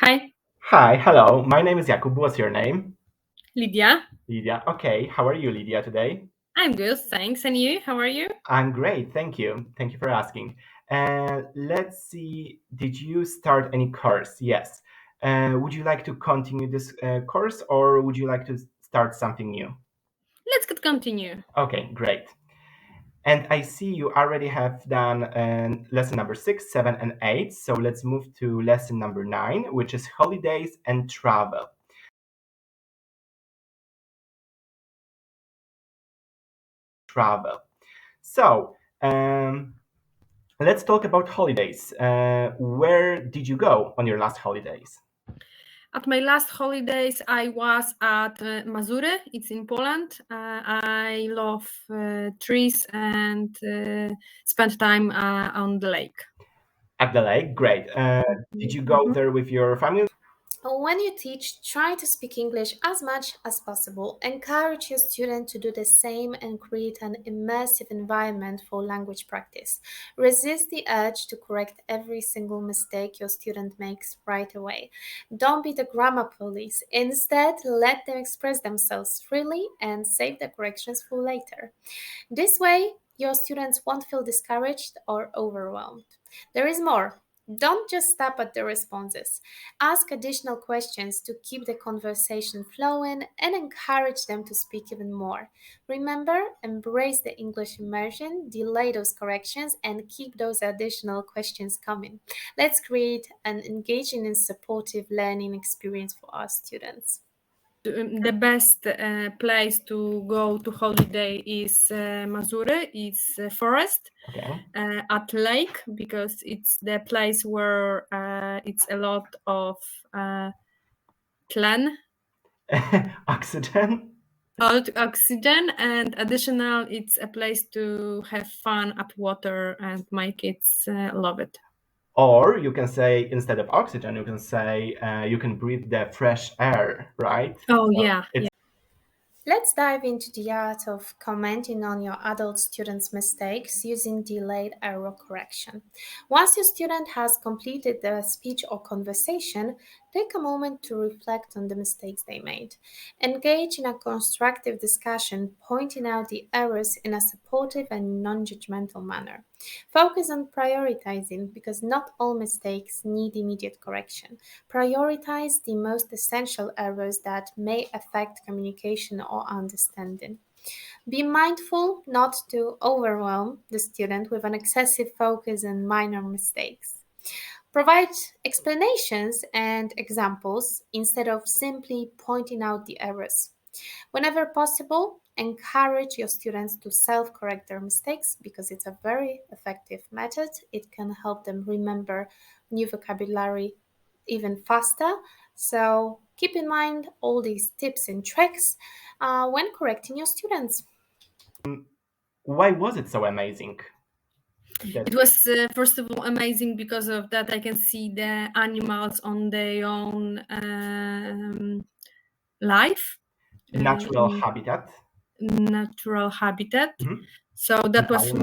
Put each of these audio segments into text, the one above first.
Hi, Hi, hello. My name is Jakub. What's your name? Lydia. Lydia. Okay, how are you, Lydia, today? I'm good, thanks. And you? How are you? I'm great, thank you. Thank you for asking. Let's see, did you start any course? Yes. Would you like to continue this course or would you like to start something new? Let's get continue. Okay, great. And I see you already have done lesson number 6, 7, and 8. So let's move to lesson number 9, which is holidays and travel. Travel. So, let's talk about holidays. Where did you go on your last holidays? At my last holidays, I was at Mazury. It's in Poland. I love trees and spend time on the lake. At the lake, great. Did you go Mhm. there with your family? When you teach, try to speak English as much as possible. Encourage your student to do the same and create an immersive environment for language practice. Resist the urge to correct every single mistake your student makes right away. Don't be the grammar police. Instead, let them express themselves freely and save the corrections for later. This way, your students won't feel discouraged or overwhelmed. There is more. Don't just stop at the responses. Ask additional questions to keep the conversation flowing and encourage them to speak even more. Remember, embrace the English immersion, delay those corrections, and keep those additional questions coming. Let's create an engaging and supportive learning experience for our students. The best place to go to holiday is Mazury. It's a forest Okay. at lake because it's the place where it's a lot of clan Oxygen? out oxygen, and additional it's a place to have fun at water, and my kids love it. Or you can say, instead of oxygen, you can say you can breathe the fresh air, right? Oh So yeah, it's Let's dive into the art of commenting on your adult student's mistakes using delayed error correction. Once your student has completed their speech or conversation, take a moment to reflect on the mistakes they made. Engage in a constructive discussion, pointing out the errors in a supportive and non judgmental manner. Focus on prioritizing because not all mistakes need immediate correction. Prioritize the most essential errors that may affect communication or understanding. Be mindful not to overwhelm the student with an excessive focus on minor mistakes. Provide explanations and examples instead of simply pointing out the errors. Whenever possible, encourage your students to self correct their mistakes because it's a very effective method. It can help them remember new vocabulary even faster. So keep in mind all these tips and tricks when correcting your students. why was it so amazing? it That was first of all amazing because of that I can see the animals on their own life natural in habitat. natural habitat. Mhm. So And that was how?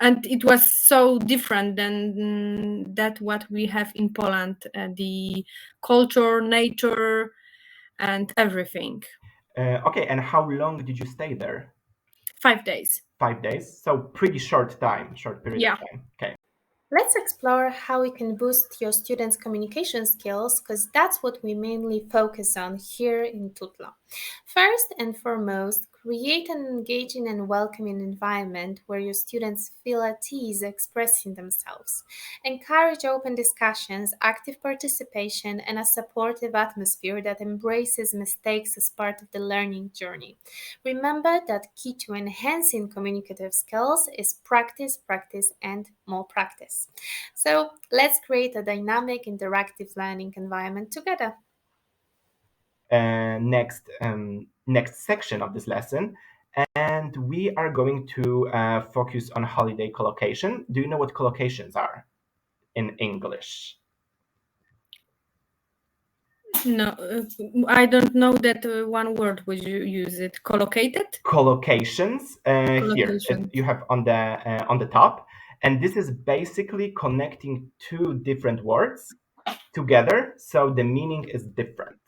and it was so different than that what we have in Poland, the culture, nature, and everything. Okay, and how long did you stay there? 5 days. 5 days, so pretty short time, short period of Yeah. time. Okay. Let's explore how we can boost your students' communication skills because that's what we mainly focus on here in Tutla. First and foremost, create an engaging and welcoming environment where your students feel at ease expressing themselves. Encourage open discussions, active participation, and a supportive atmosphere that embraces mistakes as part of the learning journey. Remember that key to enhancing communicative skills is practice, practice, and more practice. So let's create a dynamic, interactive learning environment together. Next section of this lesson, and we are going to focus on holiday collocation. Do you know what collocations are in English? No, I don't know that one word would you use it. Collocated? Collocations, here Collocation. you have on the top, and this is basically connecting two different words. together, so the meaning is different.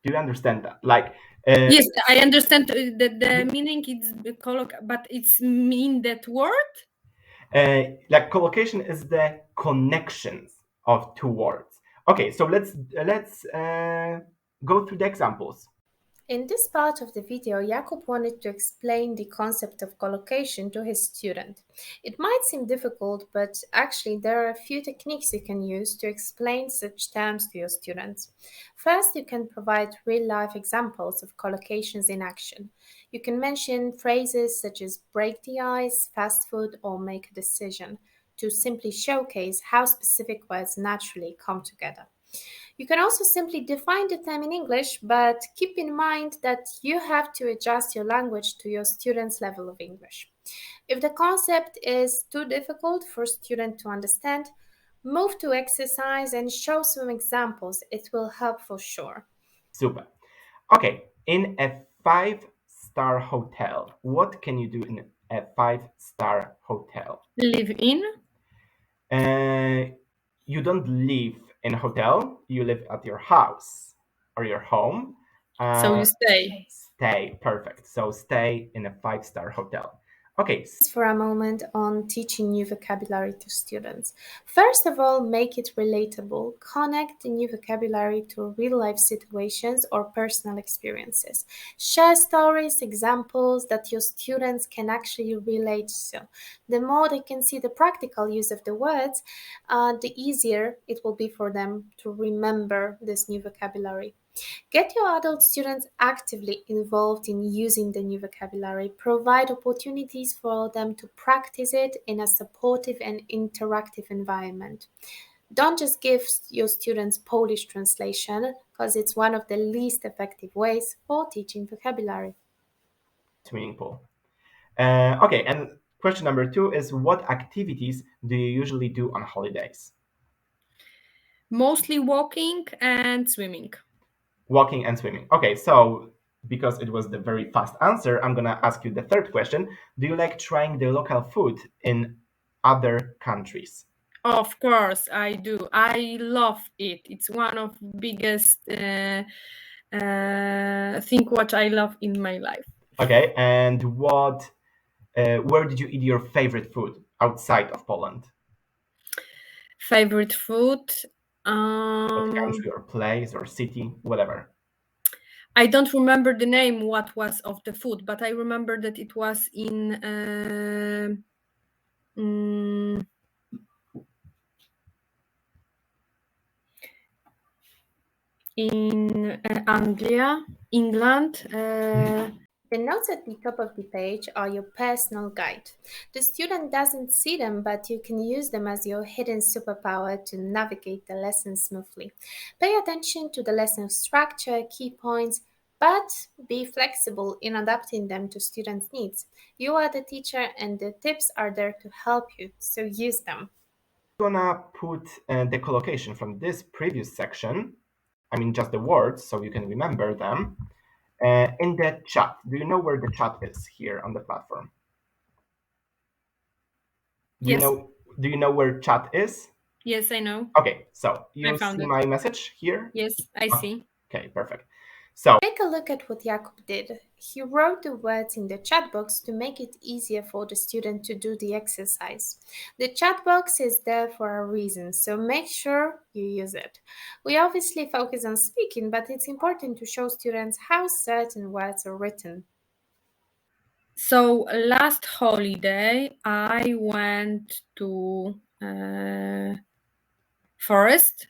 Do you understand that? Like yes, I understand the meaning. It's but it's mean that word. like collocation is the connections of two words. Okay, so let's go through the examples. In this part of the video, Jakub wanted to explain the concept of collocation to his student. It might seem difficult, but actually there are a few techniques you can use to explain such terms to your students. First, you can provide real-life examples of collocations in action. You can mention phrases such as break the ice, fast food, or make a decision to simply showcase how specific words naturally come together. You can also simply define the term in English, but keep in mind that you have to adjust your language to your student's level of English. If the concept is too difficult for a student to understand, move to exercise and show some examples. It will help for sure. Super. Okay, in a 5-star hotel, what can you do in a 5-star hotel? Live in. You don't live in a hotel, you live at your house or your home. So you stay. Stay, perfect. So stay in a 5-star hotel. Okay. For a moment on teaching new vocabulary to students. First of all, make it relatable. Connect the new vocabulary to real-life situations or personal experiences. Share stories, examples that your students can actually relate to. The more they can see the practical use of the words, the easier it will be for them to remember this new vocabulary. Get your adult students actively involved in using the new vocabulary. Provide opportunities for them to practice it in a supportive and interactive environment. Don't just give your students Polish translation, because it's one of the least effective ways for teaching vocabulary. It's meaningful. Okay, and question number 2 is, what activities do you usually do on holidays? Mostly walking and swimming. Walking and swimming. Okay, so because it was the very fast answer, I'm gonna ask you the third question. Do you like trying the local food in other countries? Of course, I do. I love it. It's one of biggest thing what I love in my life. Okay, and where did you eat your favorite food outside of Poland? Favorite food? What country or place or city, whatever. I don't remember the name what was of the food, but I remember that it was in Anglia, England. The notes at the top of the page are your personal guide. The student doesn't see them, but you can use them as your hidden superpower to navigate the lesson smoothly. Pay attention to the lesson structure, key points, but be flexible in adapting them to students' needs. You are the teacher and the tips are there to help you, so use them. I'm gonna put the collocation from this previous section, I mean just the words so you can remember them, in the chat. Do you know where the chat is here on the platform? Yes. Do you know where chat is? Yes, I know. Okay, so you see my message here? Yes, I see. Okay, perfect. So take a look at what Jakub did. He wrote the words in the chat box to make it easier for the student to do the exercise. The chat box is there for a reason, so make sure you use it. We obviously focus on speaking, but it's important to show students how certain words are written. So last holiday, I went to forest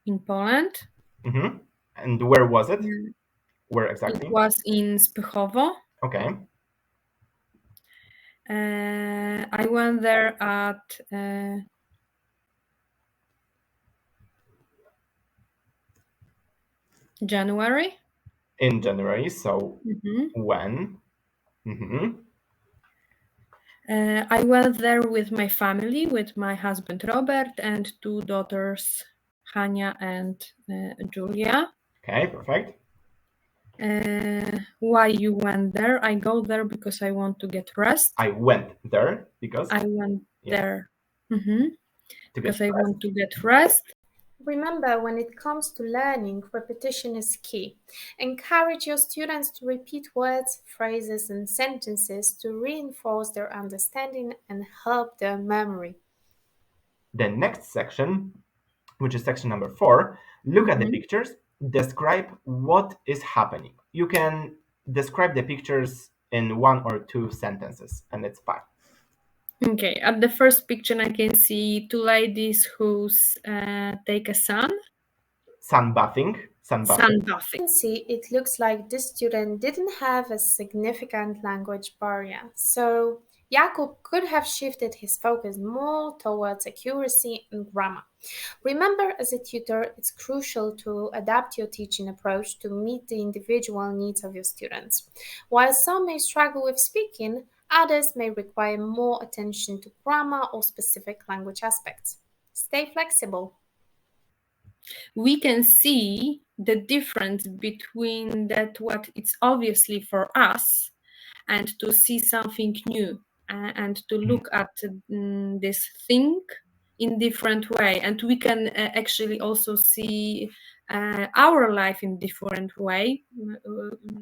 in Poland. Mm-hmm. And where was it? Where exactly? It was in Spychowo. Okay. I went there at January. In January, so when? I went there with my family, with my husband Robert and 2 daughters, Hania and Julia. Okay, perfect. Why you went there? I go there because I want to get rest. I went there because I went there because I want to get rest. Remember, when it comes to learning, repetition is key. Encourage your students to repeat words, phrases, and sentences to reinforce their understanding and help their memory. The next section, which is section number 4, look at the pictures, describe what is happening. You can describe the pictures in 1 or 2 sentences, and it's fine. Okay, at the first picture, I can see two ladies who take a sun. Sunbathing. You can see it looks like this student didn't have a significant language barrier. So Jakub could have shifted his focus more towards accuracy and grammar. Remember, as a tutor, it's crucial to adapt your teaching approach to meet the individual needs of your students. While some may struggle with speaking, others may require more attention to grammar or specific language aspects. Stay flexible. We can see the difference between that what it's obviously for us and to see something new and to look at this thing in different way, and we can actually also see our life in different way,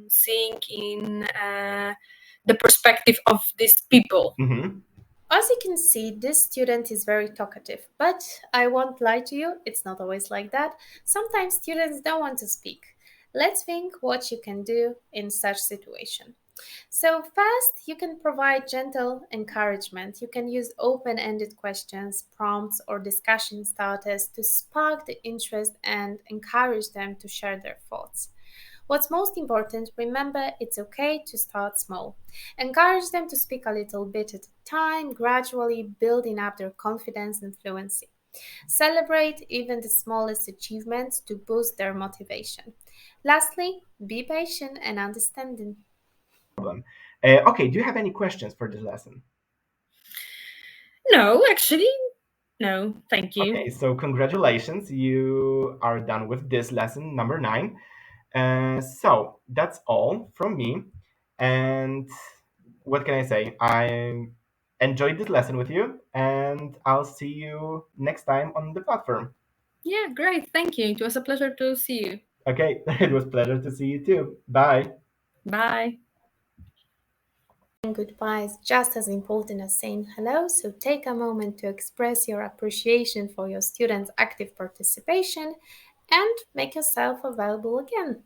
seeing in the perspective of these people. As you can see, this student is very talkative, but I won't lie to you, it's not always like that. Sometimes students don't want to speak. Let's think what you can do in such situation. So first, you can provide gentle encouragement. You can use open-ended questions, prompts, or discussion starters to spark the interest and encourage them to share their thoughts. What's most important, remember it's okay to start small. Encourage them to speak a little bit at a time, gradually building up their confidence and fluency. Celebrate even the smallest achievements to boost their motivation. Lastly, be patient and understanding. Okay, do you have any questions for this lesson? No, actually, no, thank you. Okay, so congratulations, you are done with this lesson, number 9. So that's all from me. And what can I say? I enjoyed this lesson with you, and I'll see you next time on the platform. Yeah, great. Thank you. It was a pleasure to see you. Okay, it was a pleasure to see you too. Bye. Bye. Goodbye is just as important as saying hello, so take a moment to express your appreciation for your students' active participation and make yourself available again.